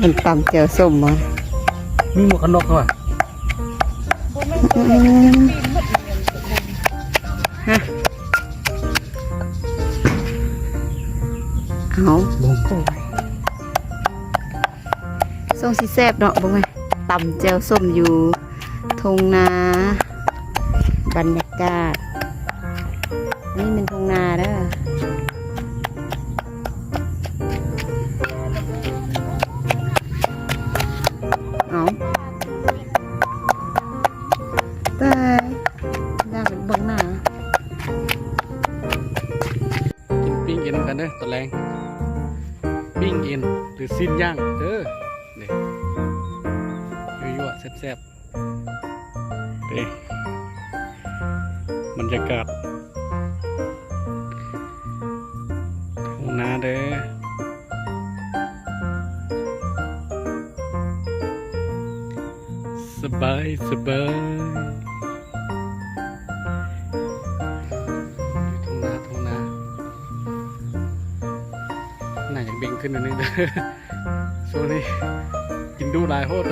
มันตำเจียวส้มมั้ง มีหมวกกันน็อกด้วย ฮะเอาส้มสีแซ่บเนาะบ่ไงตำเจียวส้มอยู่ทุ่งนาบรรยากาศนี่เป็นทุ่งนาเด้อเอาแต่ย่างเป็นเบื้องหน้า กินปิ้งเอ็นกันเด้อตอนแรงปิ้งเอ็นหรือสิ้นย่างเด้อนี่ยั่วๆแซ่บๆเด้บรรยากาศทุ่งนาเด้อสบายสบายทุ่งนาน่าจะเบ่งขึ้นนิดนึงเด้อช่วงนี้กินดูหลายโหด